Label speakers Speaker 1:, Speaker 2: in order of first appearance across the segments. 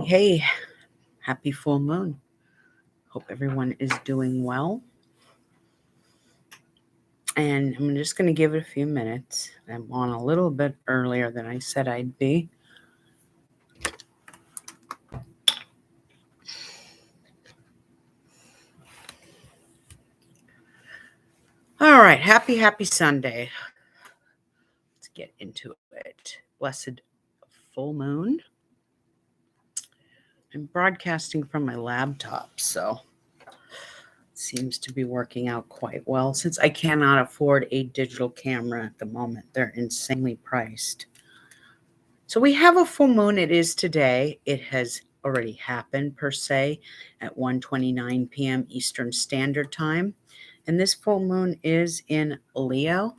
Speaker 1: Hey, happy full moon. Hope everyone is doing well. And I'm just going to give it a few minutes. I'm on a little bit earlier than I said I'd be. All right, happy Sunday. Let's get into it. Blessed full moon. I'm broadcasting from my laptop, so it seems to be working out quite well since I cannot afford a digital camera at the moment. They're insanely priced. So we have a full moon. It is today. It has already happened per se at 1:29 p.m. Eastern Standard Time. And this full moon is in Leo.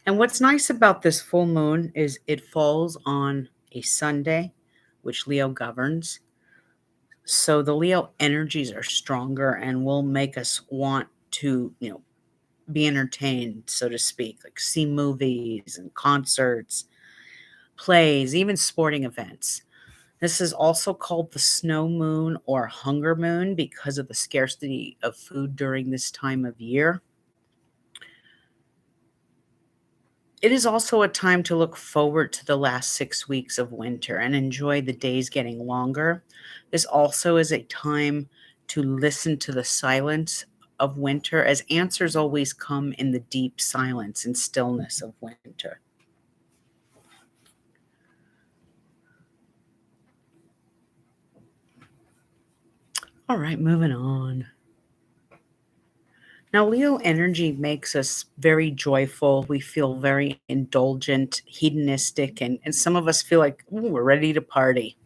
Speaker 1: And what's nice about this full moon is it falls on a Sunday, which Leo governs. So the Leo energies are stronger and will make us want to, be entertained, so to speak, like see movies and concerts, plays, even sporting events. This is also called the snow moon or hunger moon because of the scarcity of food during this time of year. It is also a time to look forward to the last 6 weeks of winter and enjoy the days getting longer. This also is a time to listen to the silence of winter, as answers always come in the deep silence and stillness of winter. All right, moving on. Now, Leo energy makes us very joyful. We feel very indulgent, hedonistic, and some of us feel like "Ooh, we're ready to party."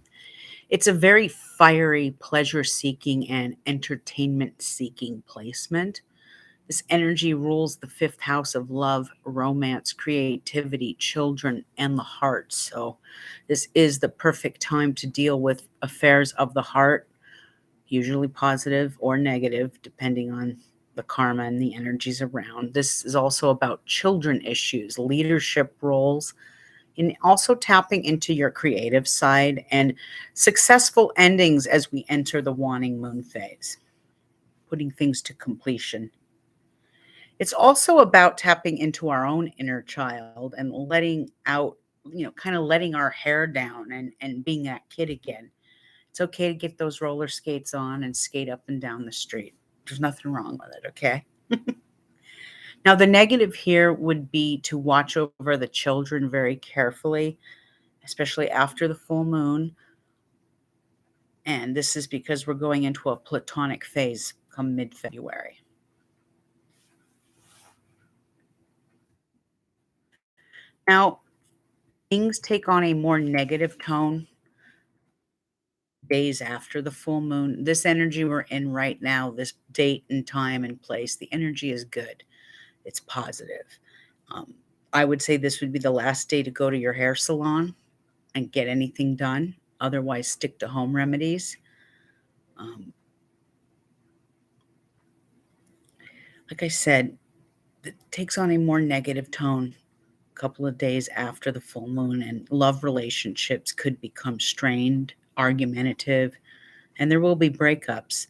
Speaker 1: It's a very fiery, pleasure seeking, and entertainment seeking placement. This energy rules the fifth house of love, romance, creativity, children, and the heart. So, this is the perfect time to deal with affairs of the heart, usually positive or negative, depending on the karma and the energies around. This is also about children issues, leadership roles, and also tapping into your creative side and successful endings as we enter the waning moon phase, putting things to completion. It's also about tapping into our own inner child and letting out, kind of letting our hair down and being that kid again. It's okay to get those roller skates on and skate up and down the street. There's nothing wrong with it, okay? Now, the negative here would be to watch over the children very carefully, especially after the full moon. And this is because we're going into a platonic phase come mid February. Now, things take on a more negative tone days after the full moon. This energy we're in right now, this date and time and place, the energy is good. It's positive. Um, I would say this would be the last day to go to your hair salon and get anything done. Otherwise, stick to home remedies. Um, like I said, it takes on a more negative tone a couple of days after the full moon, and love relationships could become strained, argumentative, and there will be breakups.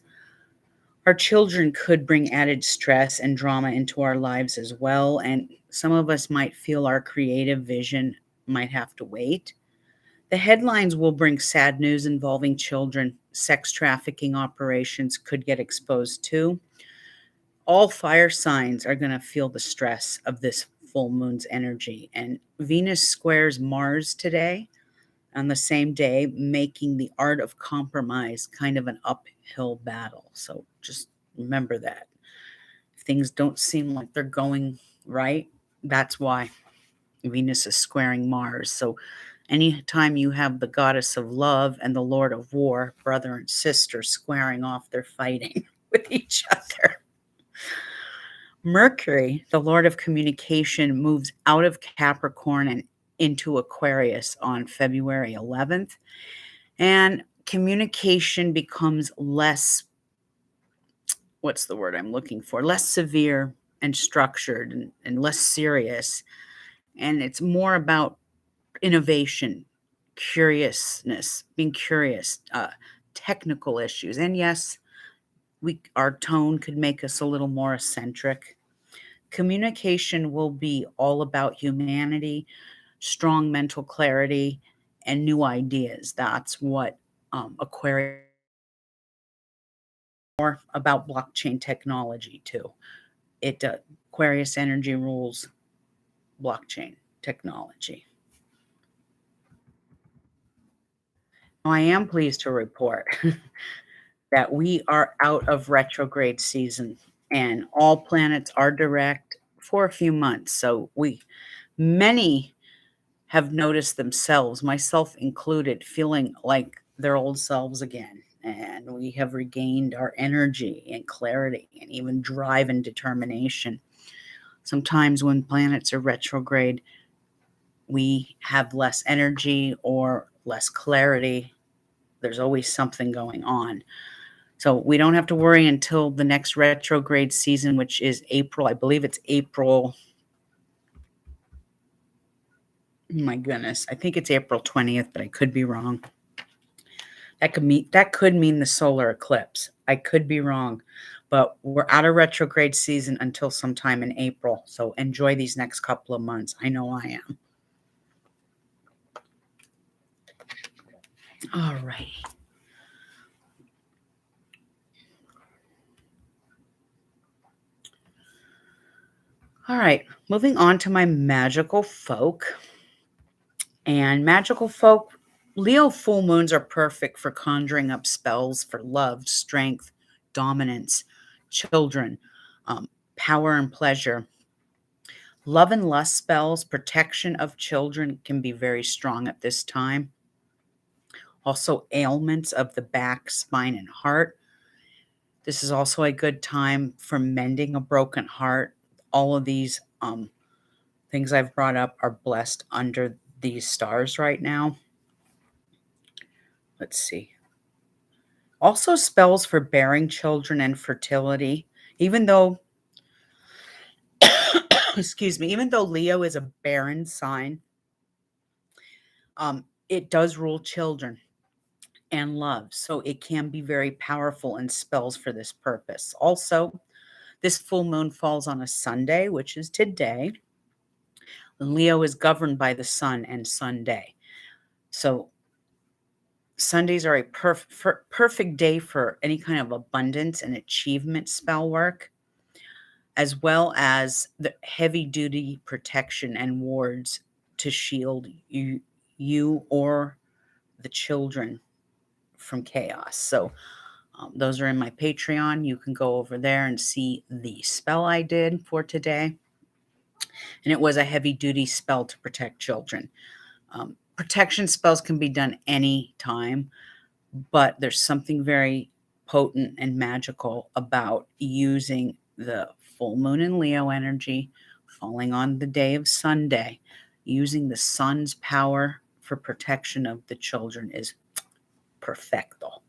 Speaker 1: Our children could bring added stress and drama into our lives as well, and some of us might feel our creative vision might have to wait. The headlines will bring sad news involving children. Sex trafficking operations could get exposed too. All fire signs are going to feel the stress of this full moon's energy. And Venus squares Mars today on the same day, making the art of compromise kind of an uphill battle. So just remember that. If things don't seem like they're going right, that's why Venus is squaring Mars. So anytime you have the goddess of love and the lord of war, brother and sister, squaring off, they're fighting with each other. Mercury, the lord of communication, moves out of Capricorn and into Aquarius on February 11th. And communication becomes less, what's the word I'm looking for? Less severe and structured and less serious. And it's more about innovation, curiousness, being curious, technical issues. And yes, our tone could make us a little more eccentric. Communication will be all about humanity, strong mental clarity, and new ideas. That's what Aquarius more about blockchain technology too. It Aquarius energy rules blockchain technology. I am pleased to report that we are out of retrograde season and all planets are direct for a few months. So many have noticed themselves, myself included, feeling like their old selves again. And we have regained our energy and clarity and even drive and determination. Sometimes when planets are retrograde, we have less energy or less clarity. There's always something going on. So we don't have to worry until the next retrograde season, which is April. I believe it's April. My goodness, I think it's April 20th, but I could be wrong. That could mean the solar eclipse. I could be wrong, but we're out of retrograde season until sometime in April. So enjoy these next couple of months. I know I am. All right. All right. Moving on to my magical folk. And magical folk, Leo full moons are perfect for conjuring up spells for love, strength, dominance, children, power, and pleasure. Love and lust spells, protection of children can be very strong at this time. Also, ailments of the back, spine, and heart. This is also a good time for mending a broken heart. All of these things I've brought up are blessed under these stars right now. Let's see. Also, spells for bearing children and fertility. Even though, excuse me, even though Leo is a barren sign, it does rule children and love. So it can be very powerful in spells for this purpose. Also, this full moon falls on a Sunday, which is today. Leo is governed by the sun and Sunday. So Sundays are a perfect day for any kind of abundance and achievement spell work, as well as the heavy duty protection and wards to shield you or the children from chaos. So those are in my Patreon. You can go over there and see the spell I did for today. And it was a heavy duty spell to protect children. Protection spells can be done any time, but there's something very potent and magical about using the full moon in Leo energy falling on the day of Sunday. Using the sun's power for protection of the children is perfecto.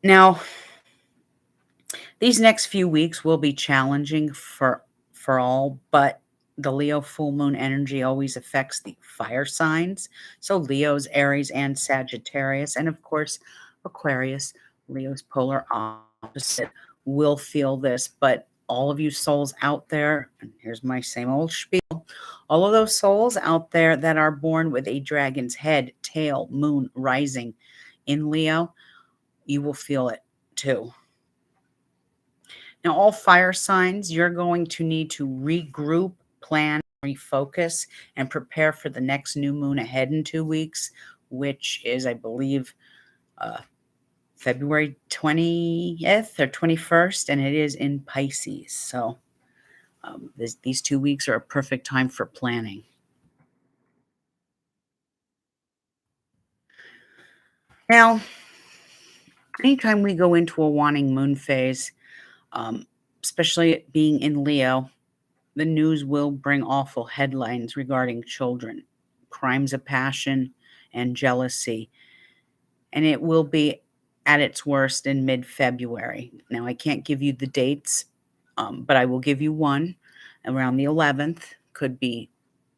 Speaker 1: Now, these next few weeks will be challenging for all, but the Leo full moon energy always affects the fire signs. So Leo's, Aries, and Sagittarius, and of course Aquarius, Leo's polar opposite, will feel this. But all of you souls out there, and here's my same old spiel, all of those souls out there that are born with a dragon's head, tail, moon, rising in Leo, you will feel it too. Now, all fire signs, you're going to need to regroup, plan, refocus, and prepare for the next new moon ahead in 2 weeks, which is, I believe, February 20th or 21st, and it is in Pisces. So these 2 weeks are a perfect time for planning. Now, anytime we go into a waning moon phase, especially being in Leo, the news will bring awful headlines regarding children, crimes of passion, and jealousy. And it will be at its worst in mid February. Now, I can't give you the dates, but I will give you one around the 11th. Could be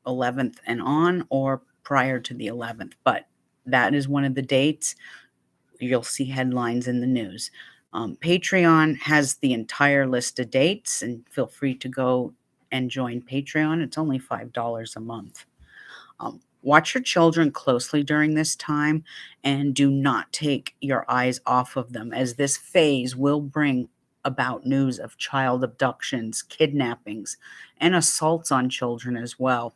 Speaker 1: 11th and on or prior to the 11th, but that is one of the dates. You'll see headlines in the news. Patreon has the entire list of dates, and feel free to go and join Patreon. It's only $5 a month. Watch your children closely during this time and do not take your eyes off of them, as this phase will bring about news of child abductions, kidnappings, and assaults on children as well.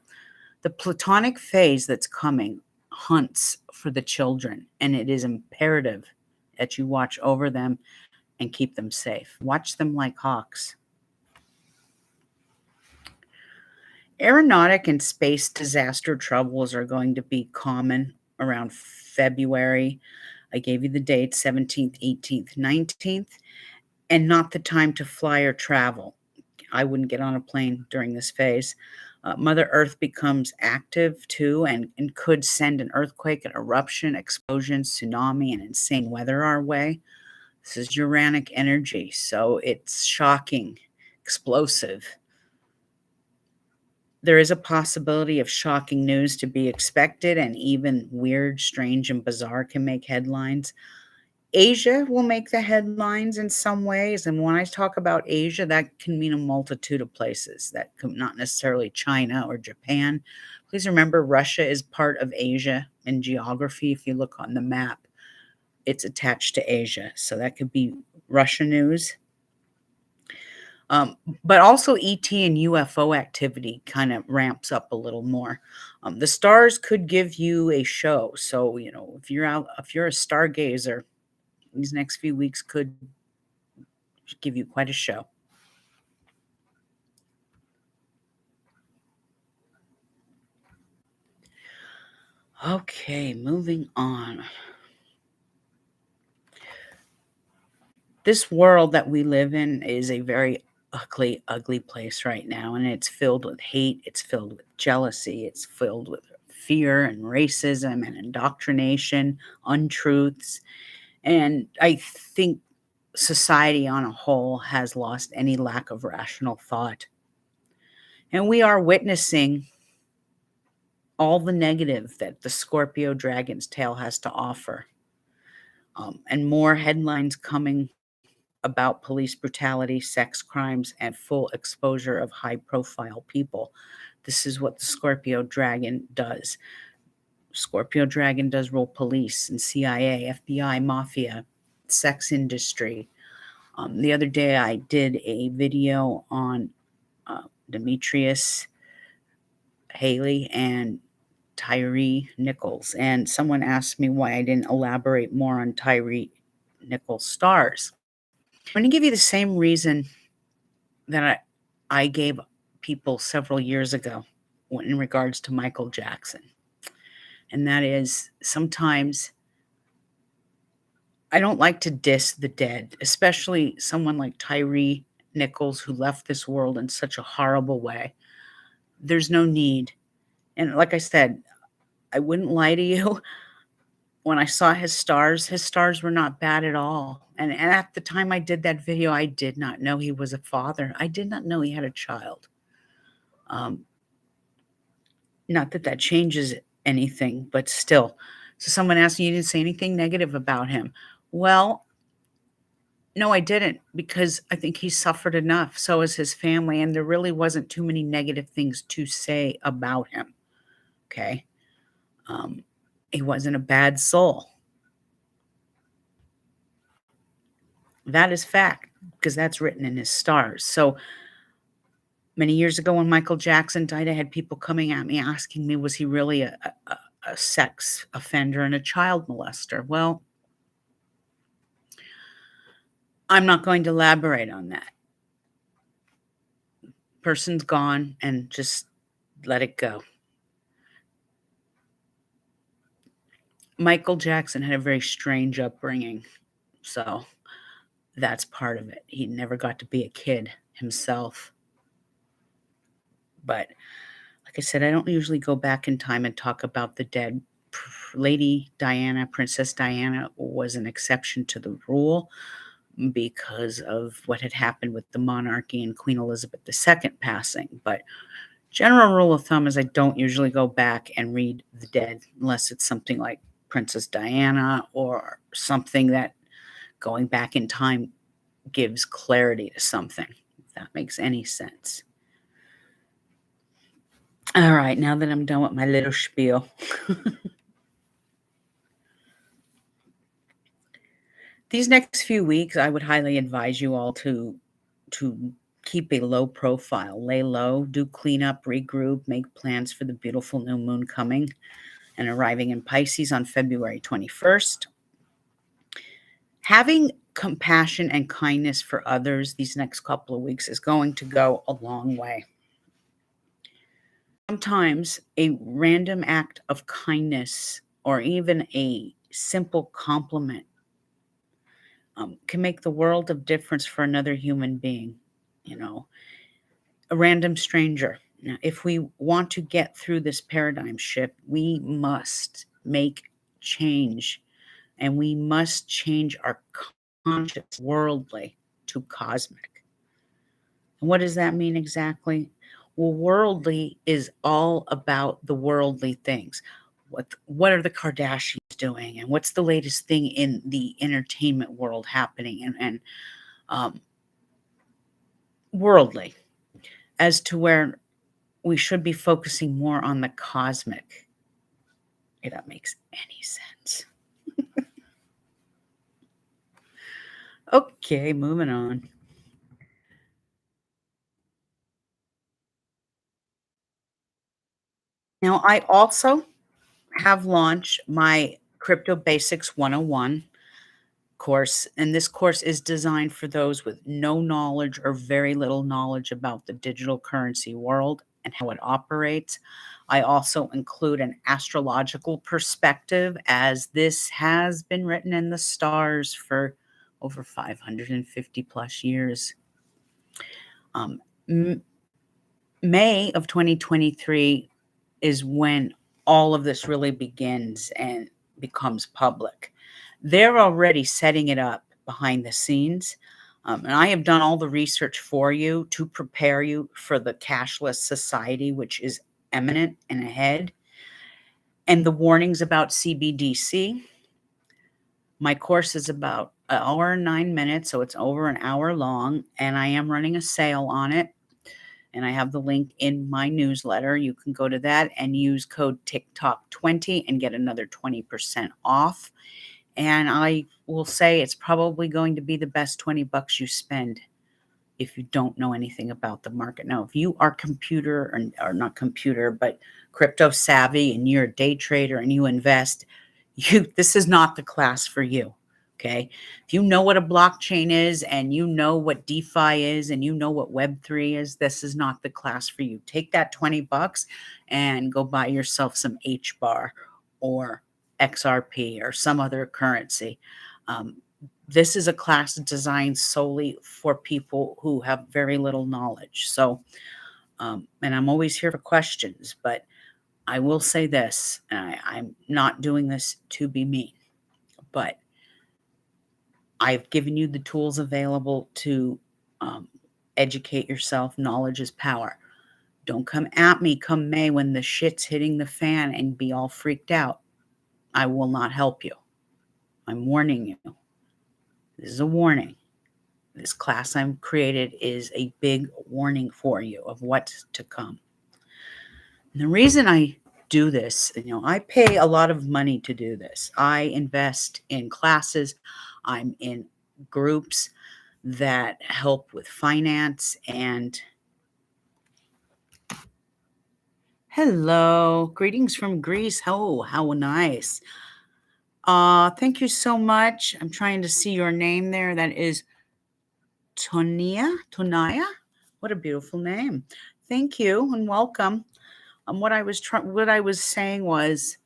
Speaker 1: The platonic phase that's coming hunts for the children, and it is imperative that you watch over them and keep them safe. Watch them like hawks. Aeronautic and space disaster troubles are going to be common around February. I gave you the dates 17th, 18th, 19th, and not the time to fly or travel. I wouldn't get on a plane during this phase. Mother Earth becomes active too and could send an earthquake, an eruption, explosion, tsunami, and insane weather our way. This is Uranic energy, so it's shocking, explosive. There is a possibility of shocking news to be expected, and even weird, strange, and bizarre can make headlines. Asia will make the headlines in some ways, and when I talk about Asia, that can mean a multitude of places. That could not necessarily China or Japan. Please remember, Russia is part of Asia in geography. If you look on the map, it's attached to Asia, so that could be Russia news. But also ET and UFO activity kind of ramps up a little more. The stars could give you a show. So, if you're out, if you're a stargazer, these next few weeks could give you quite a show. Okay, moving on. This world that we live in is a very ugly, ugly place right now, and it's filled with hate, it's filled with jealousy, it's filled with fear and racism and indoctrination, untruths. And I think society on a whole has lost any lack of rational thought. And we are witnessing all the negative that the Scorpio dragon's tail has to offer. And more headlines coming about police brutality, sex crimes, and full exposure of high profile people. This is what the Scorpio dragon does. Scorpio dragon does rule police and CIA, FBI, mafia, sex industry. The other day I did a video on Demetrius Haley and Tyree Nichols, and someone asked me why I didn't elaborate more on Tyree Nichols' stars. I'm going to give you the same reason that I gave people several years ago in regards to Michael Jackson. And that is, sometimes I don't like to diss the dead, especially someone like Tyree Nichols, who left this world in such a horrible way. There's no need. And like I said, I wouldn't lie to you. When I saw his stars were not bad at all. And at the time I did that video, I did not know he was a father. I did not know he had a child. Um, Not that that changes anything, but still. So someone asked me, you didn't say anything negative about him. Well, no, I didn't, because I think he suffered enough. So has his family. And there really wasn't too many negative things to say about him. Okay. He wasn't a bad soul. That is fact, because that's written in his stars. So many years ago when Michael Jackson died, I had people coming at me asking me, was he really a sex offender and a child molester? Well, I'm not going to elaborate on that. Person's gone, and just let it go. Michael Jackson had a very strange upbringing, so that's part of it. He never got to be a kid himself. But like I said, I don't usually go back in time and talk about the dead. Lady Diana, Princess Diana, was an exception to the rule because of what had happened with the monarchy and Queen Elizabeth II passing. But General rule of thumb is I don't usually go back and read the dead unless it's something like Princess Diana or something that going back in time gives clarity to something, if that makes any sense. All right, now that I'm done with my little spiel. These next few weeks, I would highly advise you all to keep a low profile, lay low, do cleanup, regroup, make plans for the beautiful new moon coming and arriving in Pisces on February 21st. Having compassion and kindness for others these next couple of weeks is going to go a long way. Sometimes a random act of kindness or even a simple compliment can make the world of difference for another human being, you know, a random stranger. Now, if we want to get through this paradigm shift, we must make change and we must change our conscious worldly to cosmic. And what does that mean exactly? Well, worldly is all about the worldly things. What are the Kardashians doing, and what's the latest thing in the entertainment world happening, and um, worldly, as to where we should be focusing more on the cosmic. If that makes any sense. Okay, moving on. Now, I also have launched my Crypto Basics 101 course, and this course is designed for those with no knowledge or very little knowledge about the digital currency world and how it operates. I also include an astrological perspective, as this has been written in the stars for over 550 plus years. Um, M- May of 2023 is when all of this really begins and becomes public. They're already setting it up behind the scenes. And I have done all the research for you to prepare you for the cashless society, which is imminent and ahead, and the warnings about CBDC. My course is about an hour and 9 minutes, so it's over an hour long, and I am running a sale on it. And I have the link in my newsletter. You can go to that and use code TikTok20 and get another 20% off. And I will say it's probably going to be the best 20 bucks you spend if you don't know anything about the market. Now, if you are computer or not computer, but crypto savvy and you're a day trader and you invest, this is not the class for you. Okay. If you know what a blockchain is and you know what DeFi is and you know what Web3 is, this is not the class for you. Take that 20 bucks and go buy yourself some HBAR or XRP or some other currency. Um, this is a class designed solely for people who have very little knowledge. So, and I'm always here for questions, but I will say this, and I'm not doing this to be mean, but I've given you the tools available to um, educate yourself. Knowledge is power. Don't come at me come May when the shit's hitting the fan and be all freaked out. I will not help you. I'm warning you. This is a warning. This class I've created is a big warning for you of what's to come. And the reason I do this, I pay a lot of money to do this. I invest in classes, I'm in groups that help with finance and hello, greetings from Greece. Oh, how nice. Thank you so much. I'm trying to see your name there. That is Tonia. What a beautiful name. Thank you and welcome. What I was saying was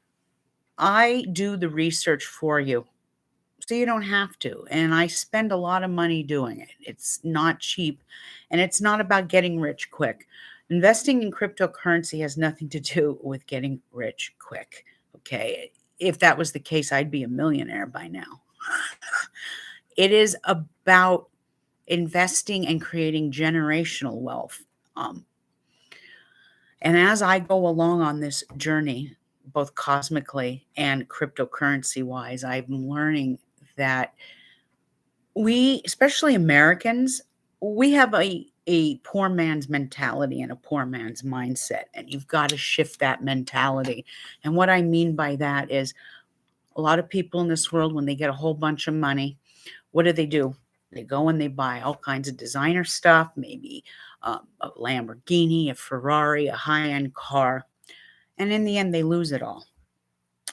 Speaker 1: I do the research for you. So you don't have to. And I spend a lot of money doing it. It's not cheap and it's not about getting rich quick. Investing in cryptocurrency has nothing to do with getting rich quick. Okay. If that was the case, I'd be a millionaire by now. It is about investing and creating generational wealth. Um, And as I go along on this journey, both cosmically and cryptocurrency wise, I'm learning that we, especially Americans, we have a poor man's mentality and a poor man's mindset, and you've got to shift that mentality. And what I mean by that is a lot of people in this world, when they get a whole bunch of money, what do? They go and they buy all kinds of designer stuff, maybe a Lamborghini, a Ferrari, a high-end car, and in the end, they lose it all.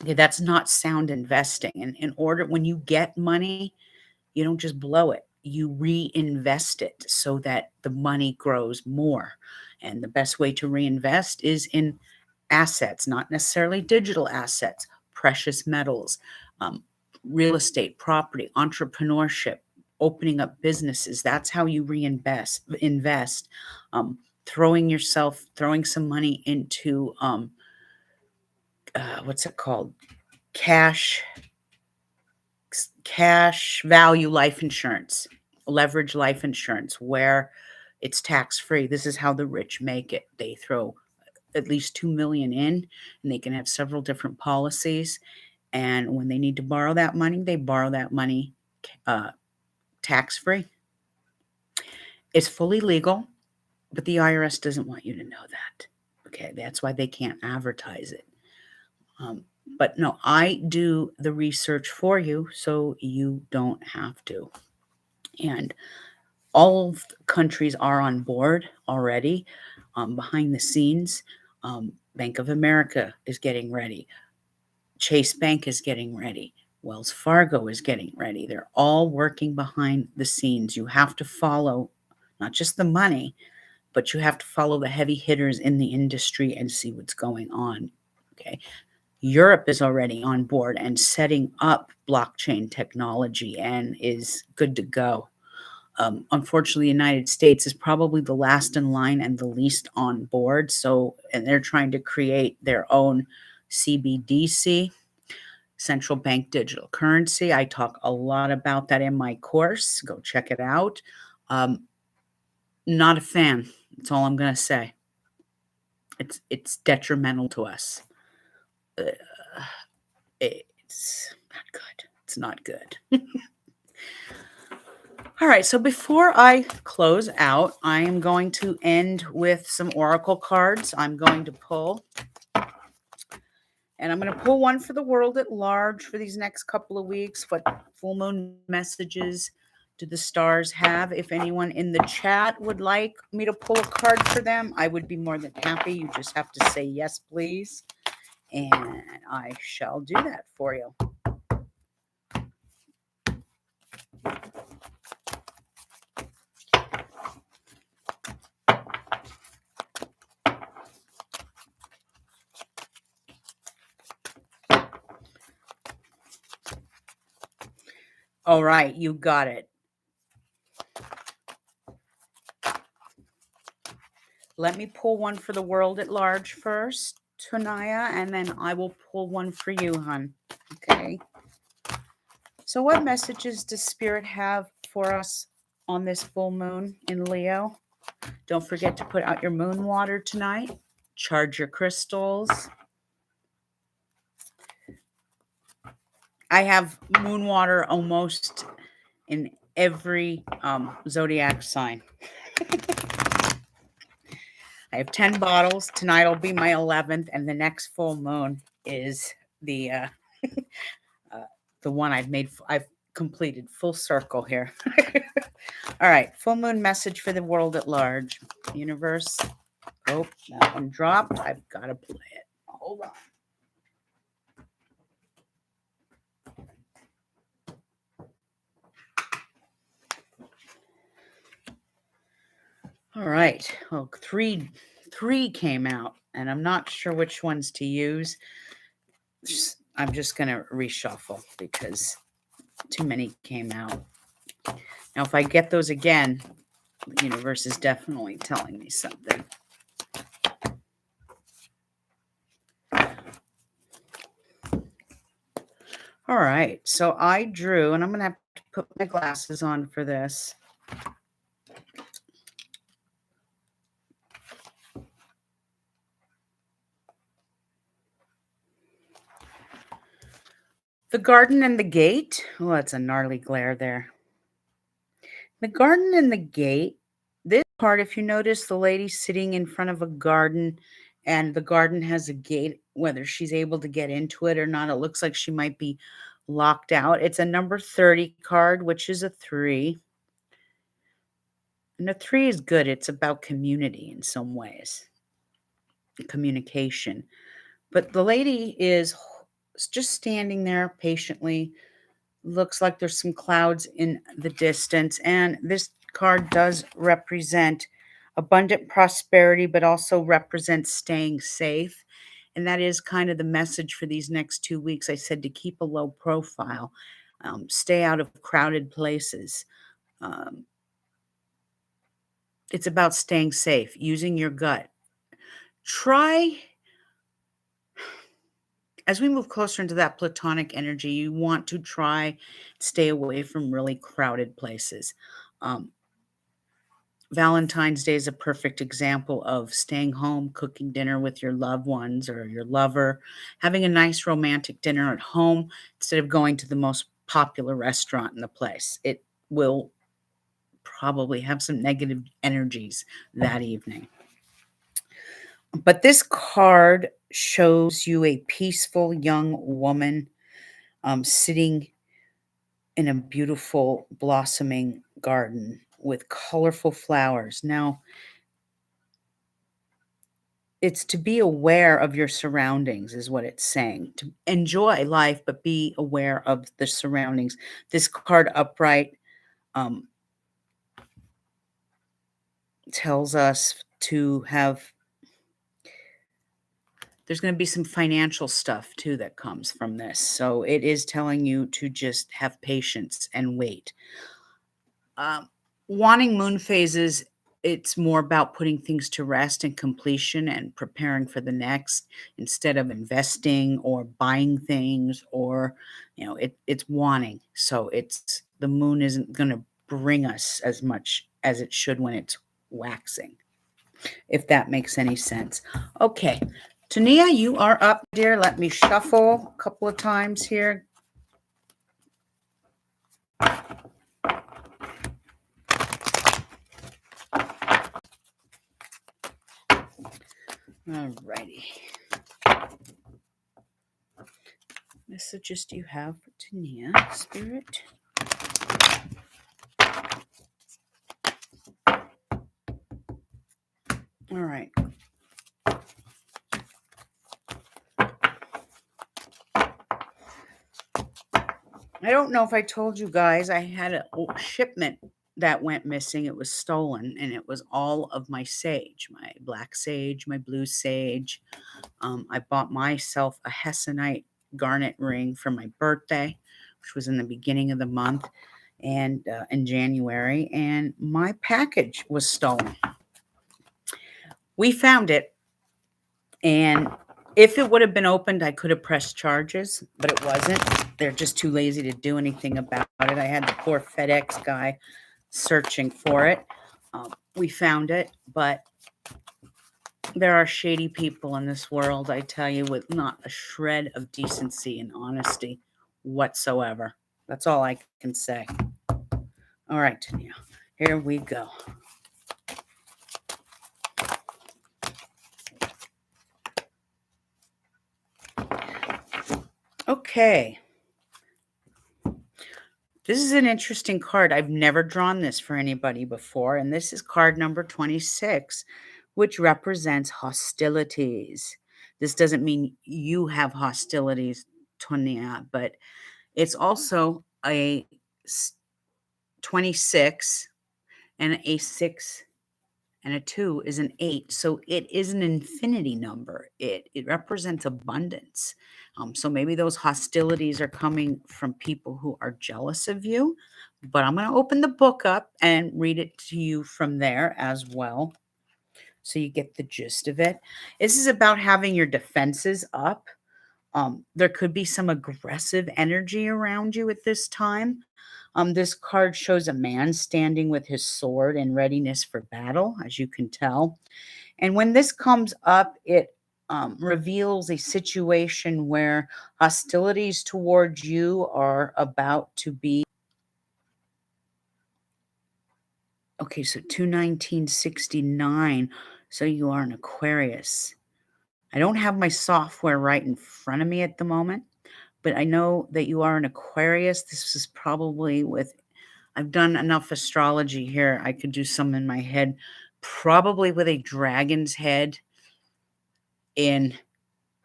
Speaker 1: Okay, that's not sound investing. And in order, when you get money, you don't just blow it, you reinvest it so that the money grows more. And the best way to reinvest is in assets, not necessarily digital assets, precious metals, um, real estate, property, entrepreneurship, opening up businesses. That's how you reinvest, invest. Throwing some money into what's it called? Cash cash value life insurance, leverage life insurance, where it's tax free. This is how the rich make it. They throw at least 2 million in, and they can have several different policies. And when they need to borrow that money, they borrow that money uh, tax free. It's fully legal, but the IRS doesn't want you to know that. Okay, that's why they can't advertise it. But no, I do the research for you so you don't have to. And all of the countries are on board already, behind the scenes. Bank of America is getting ready. Chase Bank is getting ready. Wells Fargo is getting ready. They're all working behind the scenes. You have to follow not just the money, but you have to follow the heavy hitters in the industry and see what's going on. Okay. Europe is already on board and setting up blockchain technology and is good to go. Unfortunately, the United States is probably the last in line and the least on board. So, and they're trying to create their own CBDC, central bank digital currency. I talk a lot about that in my course. Go check it out. Um, Not a fan. That's all I'm going to say. It's detrimental to us. Uh, it's not good. It's not good. All right, so before I close out, I am going to end with some oracle cards. I'm going to pull, and I'm going to pull one for the world at large for these next couple of weeks. What full moon messages do the stars have? If anyone in the chat would like me to pull a card for them, I would be more than happy. You just have to say yes, please, and I shall do that for you. All right, you got it. Let me pull one for the world at large first, Tanaya, and then I will pull one for you, hon. Okay. So what messages does Spirit have for us on this full moon in Leo? Don't forget to put out your moon water tonight. Charge your crystals. I have moon water almost in every zodiac sign. I have 10 bottles. Tonight will be my 11th, and the next full moon is the the one I've completed full circle here. All right, full moon message for the world at large. Universe. Oh, that one dropped. I've got to play it. Hold on. All right. Well, three came out, and I'm not sure which ones to use. I'm just going to reshuffle because too many came out. Now, if I get those again, the universe is definitely telling me something. All right. So I drew, and I'm going to have to put my glasses on for this. The garden and the gate. Oh, that's a gnarly glare there. The garden and the gate. This part, if you notice, the lady sitting in front of a garden, and the garden has a gate, whether she's able to get into it or not. It looks like she might be locked out. It's a number 30 card, which is a three. And a three is good. It's about community in some ways, communication. But the lady is just standing there patiently. Looks like there's some clouds in the distance. And this card does represent abundant prosperity, but also represents staying safe. And that is kind of the message for these next 2 weeks. I said to keep a low profile, stay out of crowded places. Um, it's about staying safe, using your gut. Try as we move closer into that platonic energy, you want to try stay away from really crowded places. Um, Valentine's Day is a perfect example of staying home, cooking dinner with your loved ones or your lover, having a nice romantic dinner at home instead of going to the most popular restaurant in the place. It will probably have some negative energies that evening. But this card shows you a peaceful young woman sitting in a beautiful blossoming garden with colorful flowers. Now, it's to be aware of your surroundings, is what it's saying. To enjoy life, but be aware of the surroundings. This card upright um, tells us to have, there's going to be some financial stuff too that comes from this. So it is telling you to just have patience and wait. Um, Wanting moon phases, it's more about putting things to rest and completion and preparing for the next instead of investing or buying things or, it's wanting. So it's the moon isn't going to bring us as much as it should when it's waxing, if that makes any sense. Okay. Tania, you are up, dear. Let me shuffle a couple of times here. All righty. Messages do you have for Tania, Spirit? All right. I don't know if I told you guys, I had a shipment that went missing. It was stolen, and it was all of my sage, my black sage, my blue sage. I bought myself a Hessonite garnet ring for my birthday, which was in the beginning of the month and in January, and my package was stolen. We found it, and if it would have been opened, I could have pressed charges, but it wasn't. They're just too lazy to do anything about it. I had the poor FedEx guy searching for it. We found it, but there are shady people in this world, I tell you, with not a shred of decency and honesty whatsoever. That's all I can say. All right, Tania, here we go. Okay. This is an interesting card. I've never drawn this for anybody before, and this is card number 26, which represents hostilities. This doesn't mean you have hostilities, Tonya, but it's also a 26, and a 6 and a 2 is an 8. So it is an infinity number. It represents abundance. So maybe those hostilities are coming from people who are jealous of you. But I'm going to open the book up and read it to you from there as well, so you get the gist of it. This is about having your defenses up. There could be some aggressive energy around you at this time. This card shows a man standing with his sword in readiness for battle, as you can tell. And when this comes up, it reveals a situation where hostilities towards you are about to be. Okay, so 2/1969. So you are an Aquarius. I don't have my software right in front of me at the moment, but I know that you are an Aquarius. This is probably with, I've done enough astrology here. I could do some in my head, probably with a dragon's head in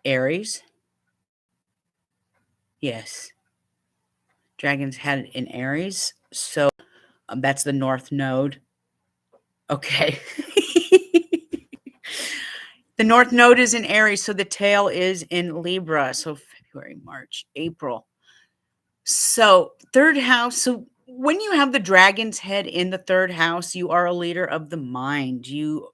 Speaker 1: Aries. Yes, dragon's head in Aries. So that's the North Node. Okay. The North Node is in Aries, so the tail is in Libra. So February, March, April. So third house. So when you have the dragon's head in the third house, you are a leader of the mind. Your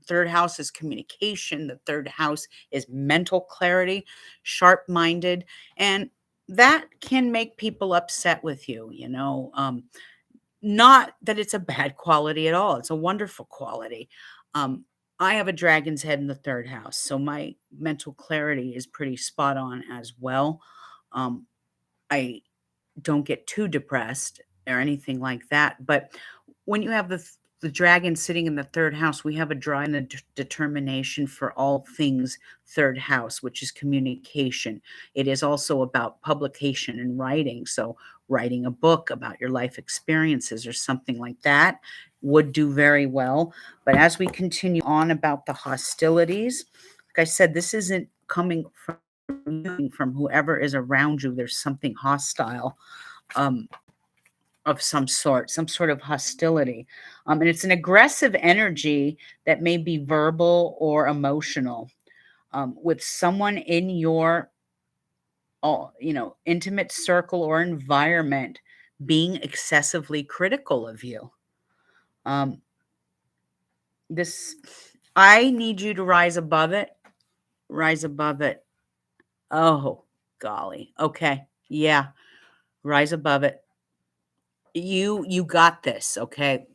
Speaker 1: third house is communication. The third house is mental clarity, sharp-minded, and that can make people upset with you. Not that it's a bad quality at all. It's a wonderful quality. Um, I have a dragon's head in the third house, so my mental clarity is pretty spot on as well. Um, I don't get too depressed or anything like that. But when you have the dragon sitting in the third house, we have a drive and a determination for all things third house, which is communication. It is also about publication and writing. So writing a book about your life experiences or something like that would do very well. But as we continue on about the hostilities, like I said, this isn't coming from whoever is around you. There's something hostile, um, of some sort of hostility. And it's an aggressive energy that may be verbal or emotional, with someone in your, intimate circle or environment being excessively critical of you. Um, this, I need you to rise above it. Rise above it. Oh, golly. Okay. Yeah. Rise above it. You got this, okay?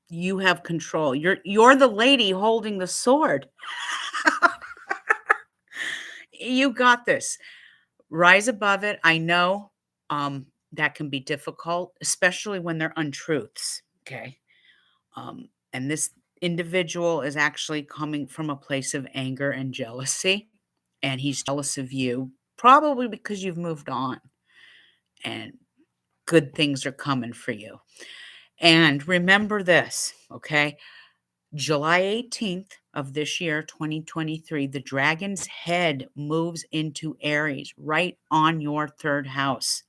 Speaker 1: You have control. You're the lady holding the sword. You got this. Rise above it. I know that can be difficult, especially when they're untruths, okay? And this individual is actually coming from a place of anger and jealousy, and he's jealous of you, probably because you've moved on and good things are coming for you. And remember this, okay? July 18th of this year, 2023, the dragon's head moves into Aries, right on your third house.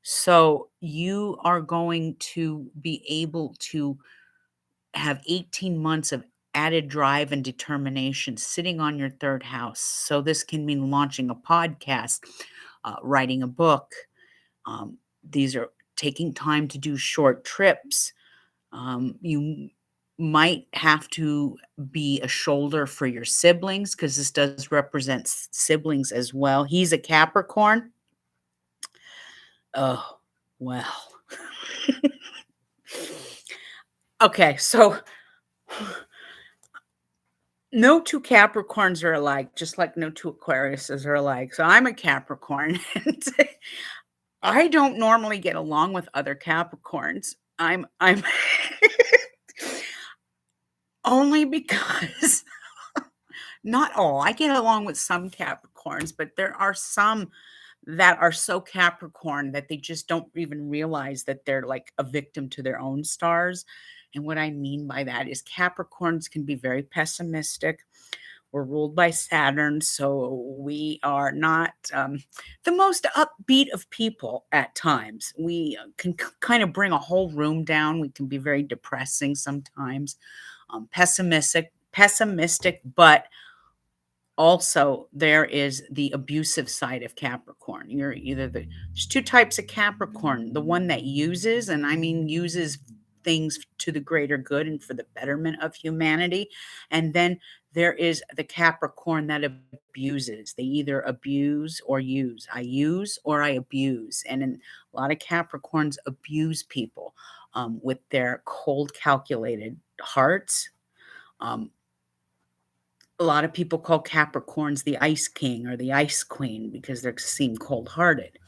Speaker 1: So you are going to be able to have 18 months of added drive and determination sitting on your third house. So this can mean launching a podcast, writing a book. These are taking time to do short trips. You might have to be a shoulder for your siblings because this does represent siblings as well. He's a Capricorn. Oh, well. Okay, so no two Capricorns are alike, just like no two Aquariuses are alike. So I'm a Capricorn, and I don't normally get along with other Capricorns. I'm only because not all. I get along with some Capricorns, but there are some that are so Capricorn that they just don't even realize that they're like a victim to their own stars. And what I mean by that is Capricorns can be very pessimistic. We're ruled by Saturn, so we are not the most upbeat of people at times. We can kind of bring a whole room down. We can be very depressing sometimes, pessimistic, but also there is the abusive side of Capricorn. You're either there's two types of Capricorn, the one that uses, and I mean uses things to the greater good and for the betterment of humanity. And then there is the Capricorn that abuses. They either abuse or use. I use or I abuse. And a lot of Capricorns abuse people with their cold, calculated hearts. Um, A lot of people call Capricorns the ice king or the ice queen because they seem cold hearted.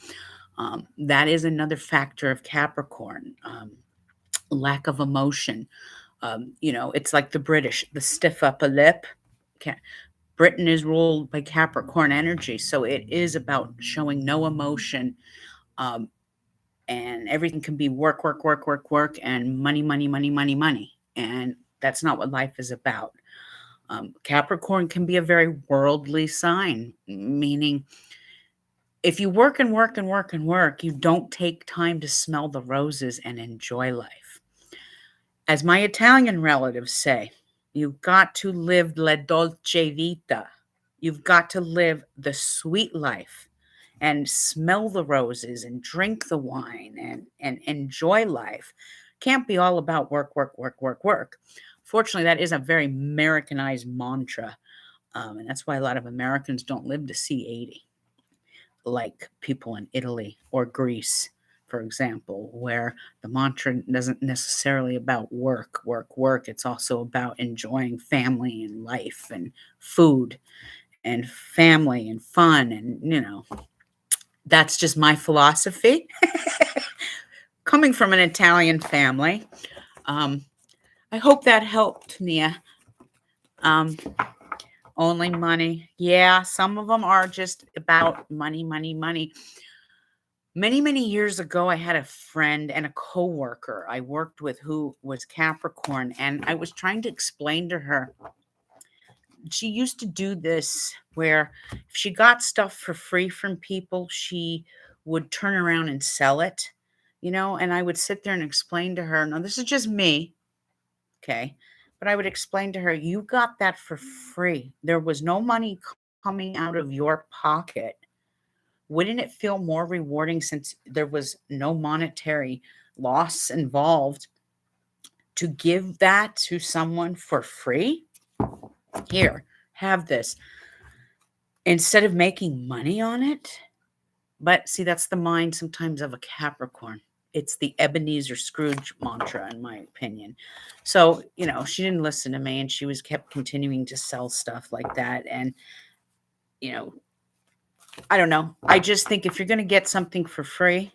Speaker 1: That is another factor of Capricorn, lack of emotion. It's like the British, the stiff upper lip. Ca- Britain is ruled by Capricorn energy, so it is about showing no emotion, um, and everything can be work, work, work, work, work, and money, money, money, money, money. And that's not what life is about. Capricorn can be a very worldly sign, meaning if you work and work and work and work, you don't take time to smell the roses and enjoy life. As my Italian relatives say, you've got to live la dolce vita. You've got to live the sweet life and smell the roses and drink the wine and enjoy life. Can't be all about work, work, work, work, work. Fortunately, that is a very Americanized mantra. And that's why a lot of Americans don't live to see 80, like people in Italy or Greece, for example, where the mantra doesn't necessarily about work, work, work. It's also about enjoying family and life and food and family and fun. And, that's just my philosophy. Coming from an Italian family, um, I hope that helped, Nia. Um, Only money. Yeah, some of them are just about money, money, money. Many, many years ago, I had a friend and a coworker I worked with who was Capricorn, and I was trying to explain to her. She used to do this where if she got stuff for free from people, she would turn around and sell it, and I would sit there and explain to her, now this is just me, okay? But I would explain to her, you got that for free. There was no money coming out of your pocket. Wouldn't it feel more rewarding since there was no monetary loss involved to give that to someone for free? Here, have this. Instead of making money on it. But see, that's the mind sometimes of a Capricorn. It's the Ebenezer Scrooge mantra, in my opinion. So, she didn't listen to me and she was kept continuing to sell stuff like that. And, you know, I don't know. I just think if you're going to get something for free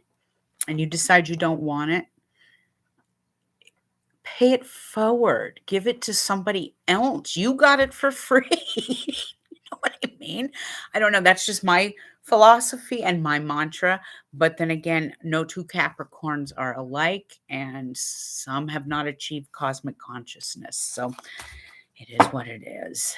Speaker 1: and you decide you don't want it, pay it forward. Give it to somebody else. You got it for free. You know what I mean? I don't know. That's just my philosophy and my mantra. But then again, no two Capricorns are alike, and some have not achieved cosmic consciousness. So it is what it is.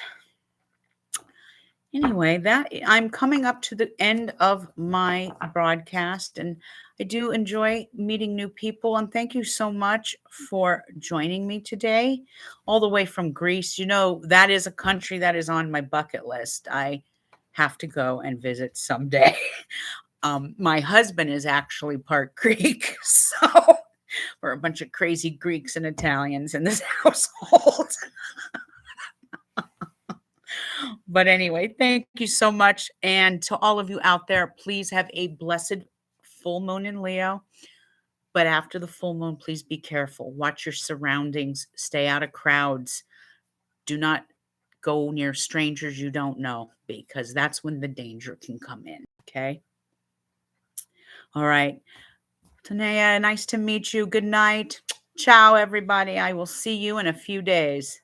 Speaker 1: Anyway, that I'm coming up to the end of my broadcast, and I do enjoy meeting new people. And thank you so much for joining me today, all the way from Greece. That is a country that is on my bucket list. I have to go and visit someday. My husband is actually part Greek, so we're a bunch of crazy Greeks and Italians in this household. But anyway, thank you so much. And to all of you out there, please have a blessed full moon in Leo. But after the full moon, please be careful. Watch your surroundings. Stay out of crowds. Do not go near strangers you don't know because that's when the danger can come in. Okay. All right. Tanea, nice to meet you. Good night. Ciao, everybody. I will see you in a few days.